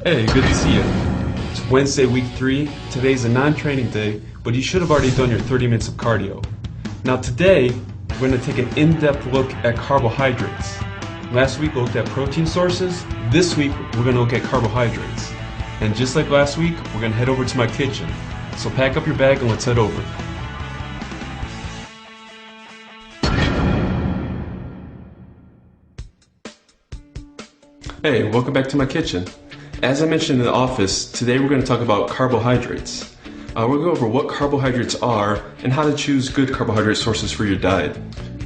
Hey, good to see you. It's Wednesday, week 3. Today's a non-training day, but you should have already done your 30 minutes of cardio. Now today, we're going to take an in-depth look at carbohydrates. Last week we looked at protein sources. This week we're going to look at carbohydrates. And just like last week, we're going to head over to my kitchen. So pack up your bag and let's head over. Hey, welcome back to my kitchen. As I mentioned in the office, today we're going to talk about carbohydrates. We're going to go over what carbohydrates are and how to choose good carbohydrate sources for your diet.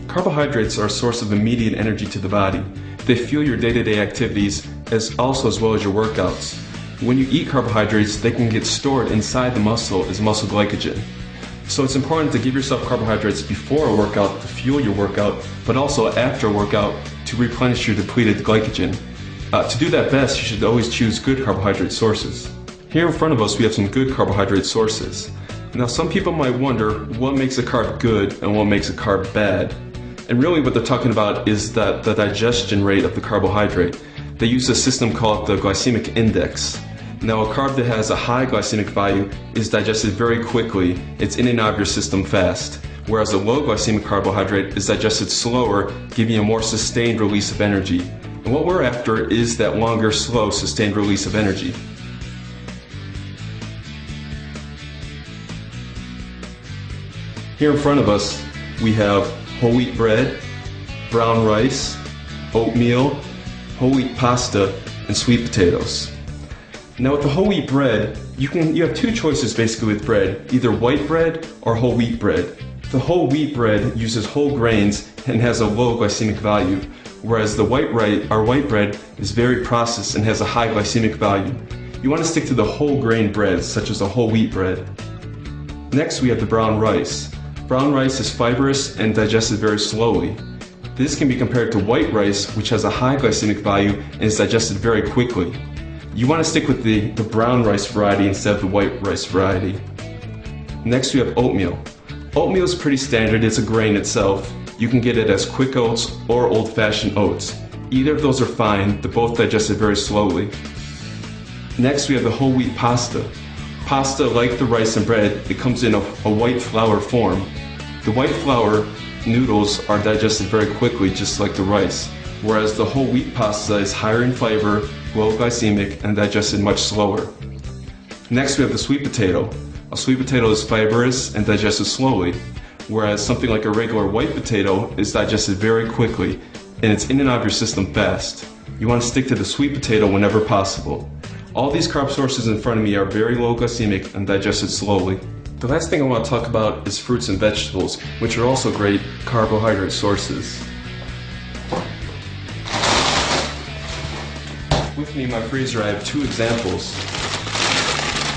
Carbohydrates are a source of immediate energy to the body. They fuel your day-to-day activities as well as your workouts. When you eat carbohydrates, they can get stored inside the muscle as muscle glycogen. So it's important to give yourself carbohydrates before a workout to fuel your workout, but also after a workout to replenish your depleted glycogen. To do that best, you should always choose good carbohydrate sources. Here in front of us we have some good carbohydrate sources. Now some people might wonder what makes a carb good and what makes a carb bad. And really what they're talking about is the digestion rate of the carbohydrate. They use a system called the glycemic index. Now a carb that has a high glycemic value is digested very quickly. It's in and out of your system fast. Whereas a low glycemic carbohydrate is digested slower, giving you a more sustained release of energy. And what we're after is that longer, slow, sustained release of energy. Here in front of us, we have whole wheat bread, brown rice, oatmeal, whole wheat pasta, and sweet potatoes. Now with the whole wheat bread, you have two choices basically with bread, either white bread or whole wheat bread. The whole wheat bread uses whole grains and has a low glycemic value, whereas the white bread is very processed and has a high glycemic value. You want to stick to the whole grain breads, such as the whole wheat bread. Next we have the brown rice. Brown rice is fibrous and digested very slowly. This can be compared to white rice, which has a high glycemic value and is digested very quickly. You want to stick with the brown rice variety instead of the white rice variety. Next we have oatmeal. Oatmeal is pretty standard, it's a grain itself. You can get it as quick oats or old-fashioned oats. Either of those are fine, they're both digested very slowly. Next we have the whole wheat pasta. Pasta, like the rice and bread, it comes in a white flour form. The white flour noodles are digested very quickly, just like the rice, whereas the whole wheat pasta is higher in fiber, low glycemic, and digested much slower. Next we have the sweet potato. A sweet potato is fibrous and digested slowly, whereas something like a regular white potato is digested very quickly and it's in and out of your system fast. You want to stick to the sweet potato whenever possible. All these carb sources in front of me are very low glycemic and digested slowly. The last thing I want to talk about is fruits and vegetables, which are also great carbohydrate sources. With me in my freezer I have two examples.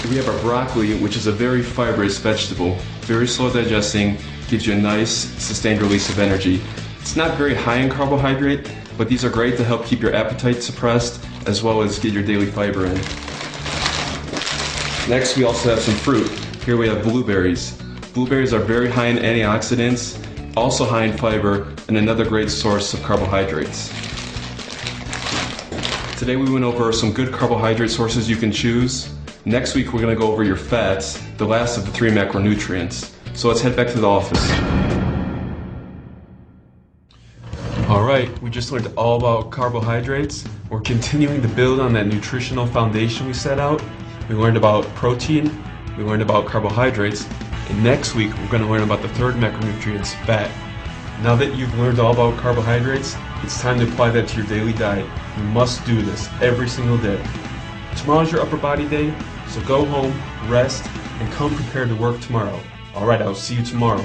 We have our broccoli, which is a very fibrous vegetable, very slow digesting, gives you a nice sustained release of energy. It's not very high in carbohydrate, but these are great to help keep your appetite suppressed as well as get your daily fiber in. Next we also have some fruit. Here we have blueberries. Blueberries are very high in antioxidants, also high in fiber, and another great source of carbohydrates. Today we went over some good carbohydrate sources you can choose. Next week we're going to go over your fats, the last of the 3 macronutrients. So let's head back to the office. Alright, we just learned all about carbohydrates. We're continuing to build on that nutritional foundation we set out. We learned about protein, we learned about carbohydrates, and next week we're going to learn about the third macronutrient, fat. Now that you've learned all about carbohydrates, it's time to apply that to your daily diet. You must do this every single day. Tomorrow's your upper body day, so go home, rest, and come prepared to work tomorrow. Alright, I'll see you tomorrow.